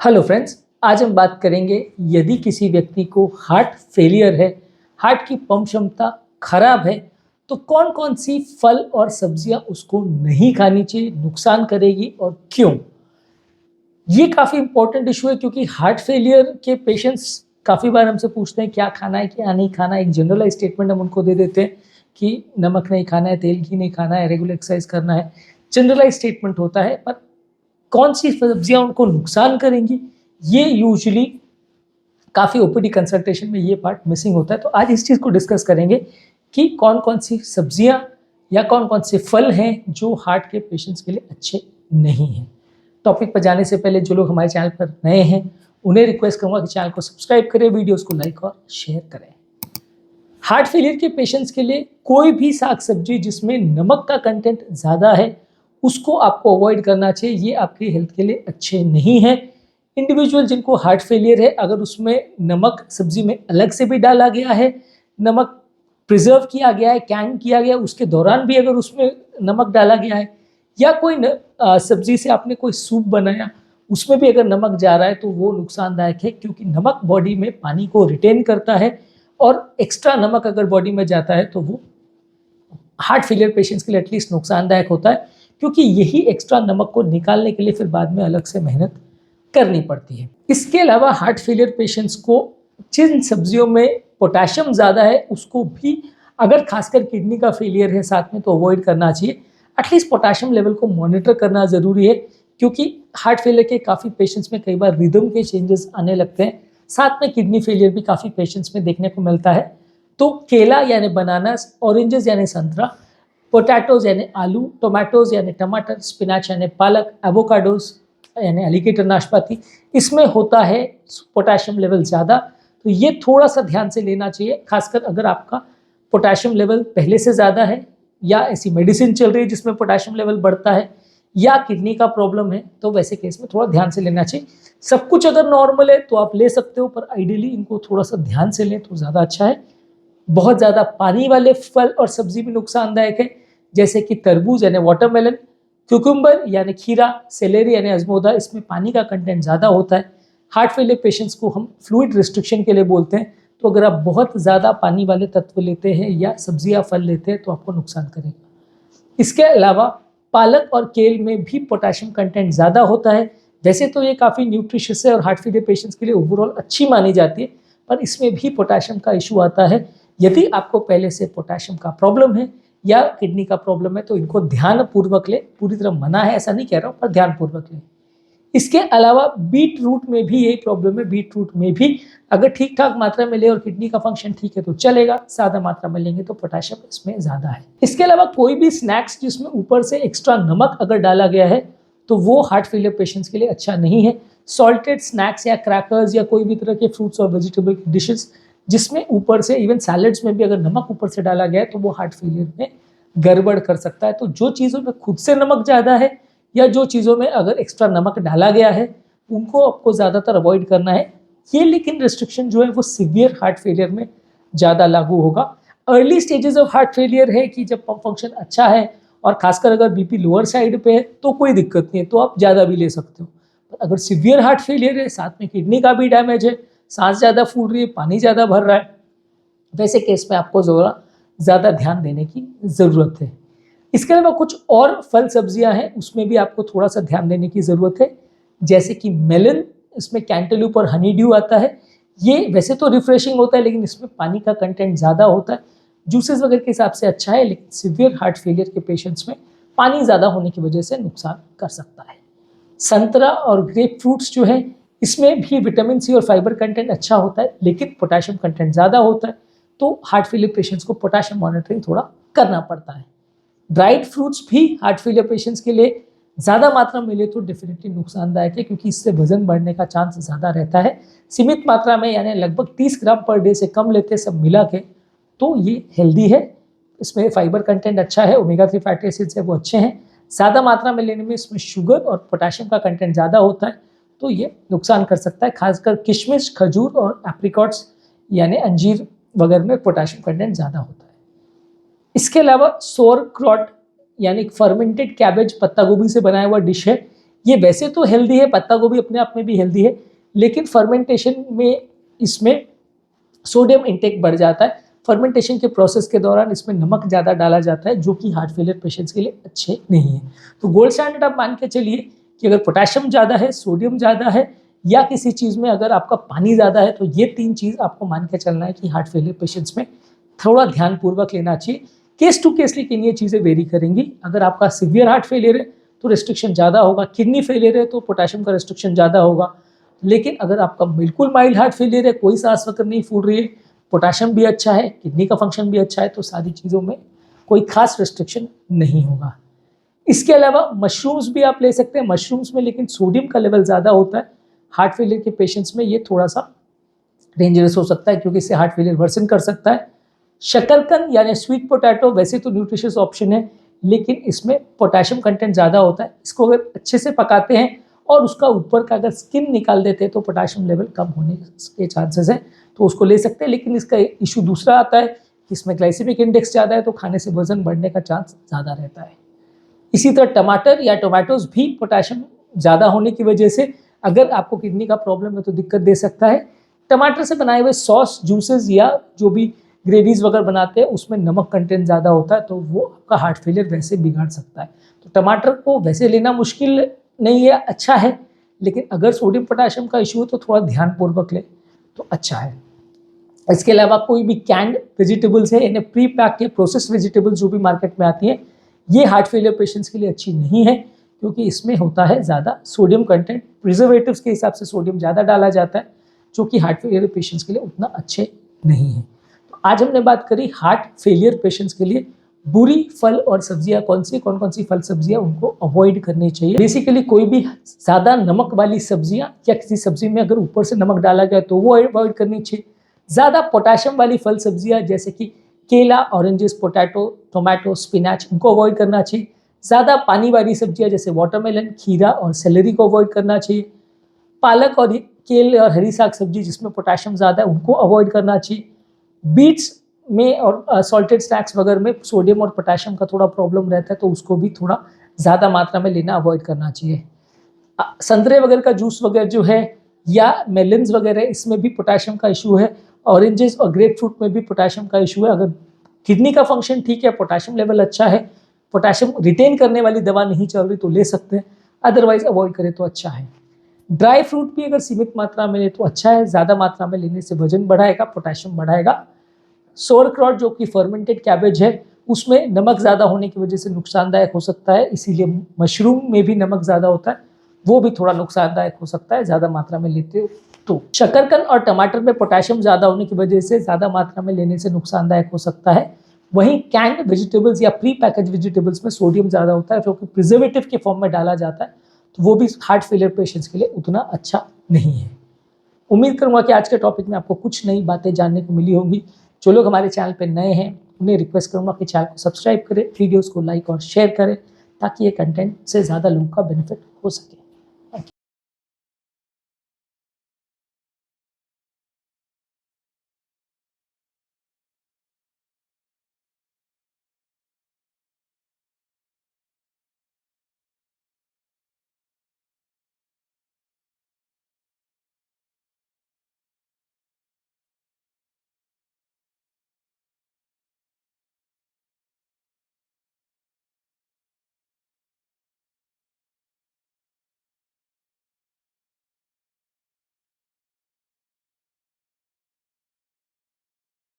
Hello friends, आज हम बात करेंगे यदि किसी व्यक्ति को हार्ट फेलियर है, हार्ट की पंप क्षमता खराब है, तो कौन कौन सी फल और सब्जियां उसको नहीं खानी चाहिए, नुकसान करेगी और क्यों। ये काफ़ी इंपॉर्टेंट इशू है क्योंकि हार्ट फेलियर के पेशेंट्स काफ़ी बार हमसे पूछते हैं क्या खाना है क्या नहीं खाना है। एक जनरलाइज स्टेटमेंट हम उनको दे देते हैं कि नमक नहीं खाना है, तेल घी नहीं खाना है, रेगुलर एक्सरसाइज करना है। जनरलाइज स्टेटमेंट होता है, पर कौन सी सब्जियां उनको नुकसान करेंगी ये यूजुअली काफ़ी ओपीडी कंसल्टेशन में ये पार्ट मिसिंग होता है। तो आज इस चीज़ को डिस्कस करेंगे कि कौन कौन सी सब्जियां या कौन कौन से फल हैं जो हार्ट के पेशेंट्स के लिए अच्छे नहीं हैं। टॉपिक पर जाने से पहले जो लोग हमारे चैनल पर नए हैं उन्हें रिक्वेस्ट करूंगा कि चैनल को सब्सक्राइब करें, वीडियोस को लाइक और शेयर करें। हार्ट फेलियर के पेशेंट्स के लिए कोई भी साग सब्जी जिसमें नमक का कंटेंट ज़्यादा है उसको आपको अवॉइड करना चाहिए। ये आपकी हेल्थ के लिए अच्छे नहीं है। इंडिविजुअल जिनको हार्ट फेलियर है, अगर उसमें नमक सब्जी में अलग से भी डाला गया है, नमक प्रिजर्व किया गया है, कैन किया गया, उसके दौरान भी अगर उसमें नमक डाला गया है, या कोई सब्जी से आपने कोई सूप बनाया उसमें भी अगर नमक जा रहा है तो वो नुकसानदायक है, क्योंकि नमक बॉडी में पानी को रिटेन करता है और एक्स्ट्रा नमक अगर बॉडी में जाता है तो वो हार्ट फेलियर पेशेंट्स के लिए एटलीस्ट नुकसानदायक होता है, क्योंकि यही एक्स्ट्रा नमक को निकालने के लिए फिर बाद में अलग से मेहनत करनी पड़ती है। इसके अलावा हार्ट फेलियर पेशेंट्स को जिन सब्जियों में पोटेशियम ज़्यादा है उसको भी, अगर खासकर किडनी का फेलियर है साथ में, तो अवॉइड करना चाहिए। एटलीस्ट पोटेशियम लेवल को मॉनिटर करना ज़रूरी है, क्योंकि हार्ट फेलियर के काफ़ी पेशेंट्स में कई बार रिदम के चेंजेस आने लगते हैं। साथ में किडनी फेलियर भी काफ़ी पेशेंट्स में देखने को मिलता है। तो केला यानी बनानास, ऑरेंजेस यानी संतरा, पोटैटोज यानी आलू, टोमेटोज यानी टमाटर, स्पिनाच यानी पालक, एवोकाडोज यानी एलिगेटर नाशपाती, इसमें होता है पोटेशियम लेवल ज़्यादा। तो ये थोड़ा सा ध्यान से लेना चाहिए, खासकर अगर आपका पोटेशियम लेवल पहले से ज़्यादा है या ऐसी मेडिसिन चल रही है जिसमें पोटेशियम लेवल बढ़ता है या किडनी का प्रॉब्लम है, तो वैसे केस में थोड़ा ध्यान से लेना चाहिए। सब कुछ अगर नॉर्मल है तो आप ले सकते हो, पर आइडियली इनको थोड़ा सा ध्यान से लें तो ज़्यादा अच्छा है। बहुत ज़्यादा पानी वाले फल और सब्जी भी नुकसानदायक है, जैसे कि तरबूज यानी वाटरमेलन, क्यूकम्बर यानी खीरा, सेलेरी यानी अजमोदा, इसमें पानी का कंटेंट ज़्यादा होता है। हार्ट फेलियर पेशेंट्स को हम फ्लूइड रिस्ट्रिक्शन के लिए बोलते हैं। तो अगर आप बहुत ज़्यादा पानी वाले तत्व लेते हैं या सब्जियां फल लेते हैं तो आपको नुकसान करेगा। इसके अलावा पालक और केल में भी पोटेशियम कंटेंट ज़्यादा होता है। वैसे तो ये काफ़ी न्यूट्रिशियस है और हार्ट फेलियर पेशेंट्स के लिए ओवरऑल अच्छी मानी जाती है, पर इसमें भी पोटेशियम का इशू आता है। यदि आपको पहले से पोटेशियम का प्रॉब्लम है या किडनी का प्रॉब्लम है तो इनको ध्यानपूर्वक ले। पूरी तरह मना है ऐसा नहीं कह रहा हूँ, पर ध्यानपूर्वक ले। इसके अलावा बीट रूट में भी यही प्रॉब्लम है। बीट रूट में भी अगर ठीक ठाक मात्रा में ले और किडनी का फंक्शन ठीक है तो चलेगा, ज़्यादा मात्रा में लेंगे तो पोटेशियम इसमें ज़्यादा है। इसके अलावा कोई भी स्नैक्स जिसमें ऊपर से एक्स्ट्रा नमक अगर डाला गया है तो वो हार्ट फेलियर पेशेंट्स के लिए अच्छा नहीं है। सॉल्टेड स्नैक्स या क्रैकर्स या कोई भी तरह के फ्रूट्स और वेजिटेबल डिशेस जिसमें ऊपर से, इवन सैलड्स में भी अगर नमक ऊपर से डाला गया है तो वो हार्ट फेलियर में गड़बड़ कर सकता है। तो जो चीज़ों में खुद से नमक ज़्यादा है या जो चीज़ों में अगर एक्स्ट्रा नमक डाला गया है उनको आपको ज़्यादातर अवॉइड करना है। ये लेकिन रिस्ट्रिक्शन जो है वो सीवियर हार्ट फेलियर में ज़्यादा लागू होगा। Early stages of heart failure है कि जब पंप फंक्शन अच्छा है और खासकर अगर बीपी लोअर साइड पे है तो कोई दिक्कत नहीं है, तो आप ज़्यादा भी ले सकते हो। पर अगर सीवियर हार्ट फेलियर है, साथ में किडनी का भी डैमेज है, सांस ज़्यादा फूल रही है, पानी ज़्यादा भर रहा है, वैसे केस में आपको ज़्यादा ध्यान देने की ज़रूरत है। इसके अलावा कुछ और फल सब्जियां हैं उसमें भी आपको थोड़ा सा ध्यान देने की ज़रूरत है, जैसे कि मेलन, इसमें कैंटेलूप और हनी ड्यू आता है। ये वैसे तो रिफ्रेशिंग होता है लेकिन इसमें पानी का कंटेंट ज़्यादा होता है। जूसेस वगैरह के हिसाब से अच्छा है, लेकिन सीवियर हार्ट फेलियर के पेशेंट्स में पानी ज़्यादा होने की वजह से नुकसान कर सकता है। संतरा और ग्रेप फ्रूट्स जो है इसमें भी विटामिन सी और फाइबर कंटेंट अच्छा होता है, लेकिन पोटेशियम कंटेंट ज़्यादा होता है, तो हार्ट फेलियर पेशेंट्स को पोटेशियम मॉनिटरिंग थोड़ा करना पड़ता है। ड्राइड फ्रूट्स भी हार्ट फेलियर पेशेंट्स के लिए ज़्यादा मात्रा में मिले तो डेफिनेटली नुकसानदायक है, क्योंकि इससे वजन बढ़ने का चांस ज़्यादा रहता है। सीमित मात्रा में यानी लगभग 30 ग्राम पर डे से कम लेते सब मिला के तो ये हेल्दी है। इसमें फाइबर कंटेंट अच्छा है, ओमेगा 3 फैटी एसिड्स है वो अच्छे हैं। ज़्यादा मात्रा में लेने में इसमें शुगर और पोटेशियम का कंटेंट ज़्यादा होता है, तो ये नुकसान कर सकता है। खासकर किशमिश, खजूर और एप्रिकॉट्स यानी अंजीर वगैरह में पोटेशियम कंटेंट ज़्यादा होता है। इसके अलावा सोरक्रॉट यानी फर्मेंटेड कैबेज, पत्ता गोभी से बनाया हुआ डिश है। ये वैसे तो हेल्दी है, पत्ता गोभी अपने आप में भी हेल्दी है, लेकिन फर्मेंटेशन में इसमें सोडियम इंटेक बढ़ जाता है। फर्मेंटेशन के प्रोसेस के दौरान इसमें नमक ज़्यादा डाला जाता है, जो कि हार्ट फेलियर पेशेंट्स के लिए अच्छे नहीं है। तो गोल्ड स्टैंडर्ड आप मान के चलिए कि अगर पोटेशियम ज़्यादा है, सोडियम ज़्यादा है, या किसी चीज़ में अगर आपका पानी ज़्यादा है, तो ये 3 चीज़ आपको मान के चलना है कि हार्ट फेलियर पेशेंट्स में थोड़ा ध्यानपूर्वक लेना चाहिए। केस टू केस लेकिन ये चीज़ें वेरी करेंगी। अगर आपका सीवियर हार्ट फेलियर है तो रिस्ट्रिक्शन ज़्यादा होगा, किडनी फेलियर है तो पोटेशियम का रिस्ट्रिक्शन ज़्यादा होगा। लेकिन अगर आपका बिल्कुल माइल्ड हार्ट फेलियर है, कोई सांस वगैरह नहीं फूल रही है, पोटेशियम भी अच्छा है, किडनी का फंक्शन भी अच्छा है, तो सारी चीज़ों में कोई खास रिस्ट्रिक्शन नहीं होगा। इसके अलावा मशरूम्स भी आप ले सकते हैं। मशरूम्स में लेकिन सोडियम का लेवल ज़्यादा होता है। हार्ट फेलियर के पेशेंट्स में ये थोड़ा सा डेंजरस हो सकता है, क्योंकि इससे हार्ट फेलियर वर्सन कर सकता है। शकरकंद यानी स्वीट पोटैटो वैसे तो न्यूट्रिशियस ऑप्शन है, लेकिन इसमें पोटेशियम कंटेंट ज़्यादा होता है। इसको अगर अच्छे से पकाते हैं और उसका ऊपर का अगर स्किन निकाल देते हैं तो पोटेशियम लेवल कम होने के चांसेस हैं, तो उसको ले सकते हैं। लेकिन इसका इशू दूसरा आता है कि इसमें ग्लाइसेमिक इंडेक्स ज़्यादा है, तो खाने से वजन बढ़ने का चांस ज़्यादा रहता है। इसी तरह टमाटर या टोमेटोज भी पोटेशियम ज़्यादा होने की वजह से अगर आपको किडनी का प्रॉब्लम है तो दिक्कत दे सकता है। टमाटर से बनाए हुए सॉस, जूसेस या जो भी ग्रेवीज वगैरह बनाते हैं उसमें नमक कंटेंट ज़्यादा होता है, तो वो आपका हार्ट फेलियर वैसे बिगाड़ सकता है। तो टमाटर को वैसे लेना मुश्किल नहीं है, अच्छा है, लेकिन अगर सोडियम पोटेशियम का इशू हो तो थोड़ा ध्यानपूर्वक ले तो अच्छा है। इसके अलावा कोई भी कैंड वेजिटेबल्स है, यानी प्री पैक या प्रोसेस्ड वेजिटेबल्स जो भी मार्केट में आती हैं, ये हार्ट फेलियर पेशेंट्स के लिए अच्छी नहीं है, क्योंकि इसमें होता है ज़्यादा सोडियम कंटेंट। प्रिजर्वेटिव्स के हिसाब से सोडियम ज़्यादा डाला जाता है, जो कि हार्ट फेलियर पेशेंट्स के लिए उतना अच्छे नहीं है। तो आज हमने बात करी हार्ट फेलियर पेशेंट्स के लिए बुरी फल और सब्जियां कौन कौन सी फल सब्जियां उनको अवॉइड करनी चाहिए। बेसिकली कोई भी ज़्यादा नमक वाली सब्जियां या किसी सब्जी में अगर ऊपर से नमक डाला गया तो वो अवॉइड करनी चाहिए। ज़्यादा पोटेशियम वाली फल सब्जियां जैसे कि केला, ऑरेंजेस, पोटैटो, टोमेटो, स्पिनच, इनको अवॉइड करना चाहिए। ज़्यादा पानी वाली सब्जियां जैसे वाटरमेलन, खीरा और सेलेरी को अवॉइड करना चाहिए। पालक और केल और हरी साग सब्जी जिसमें पोटेशियम ज़्यादा है उनको अवॉइड करना चाहिए। बीट्स में और सॉल्टेड स्नैक्स वगैरह में सोडियम और पोटेशियम का थोड़ा प्रॉब्लम रहता है, तो उसको भी थोड़ा ज़्यादा मात्रा में लेना अवॉइड करना चाहिए। संतरे वगैरह का जूस वगैरह जो है या मेलन्स वगैरह, इसमें भी पोटेशियम का इशू है। ऑरेंजेस और ग्रेप फ्रूट में भी पोटेशियम का इशू है। अगर किडनी का फंक्शन ठीक है, पोटेशियम लेवल अच्छा है, पोटेशियम रिटेन करने वाली दवा नहीं चल रही तो ले सकते हैं, अदरवाइज अवॉइड करें तो अच्छा है। ड्राई फ्रूट भी अगर सीमित मात्रा में ले तो अच्छा है, ज़्यादा मात्रा में लेने से वजन बढ़ाएगा, पोटेशियम बढ़ाएगा। सोरक्रॉट जो कि फर्मेंटेड कैबेज है, उसमें नमक ज़्यादा होने की वजह से नुकसानदायक हो सकता है, इसीलिए मशरूम में भी नमक ज़्यादा होता है, वो भी थोड़ा नुकसानदायक हो सकता है ज़्यादा मात्रा में लेते हो तो। शकरकंद और टमाटर में पोटेशियम ज़्यादा होने की वजह से ज़्यादा मात्रा में लेने से नुकसानदायक हो सकता है। वहीं कैंड वेजिटेबल्स या प्री पैकेज वेजिटेबल्स में सोडियम ज़्यादा होता है, जो कि प्रिजर्वेटिव के फॉर्म में डाला जाता है, तो वो भी हार्ट फेलियर पेशेंट्स के लिए उतना अच्छा नहीं है। उम्मीद करूँगा कि आज के टॉपिक में आपको कुछ नई बातें जानने को मिली होंगी। जो लोग हमारे चैनल पर नए हैं उन्हें रिक्वेस्ट करूँगा कि चैनल को सब्सक्राइब करें, वीडियोज़ को लाइक और शेयर करें, ताकि ये कंटेंट से ज़्यादा लोगों का बेनिफिट हो सके।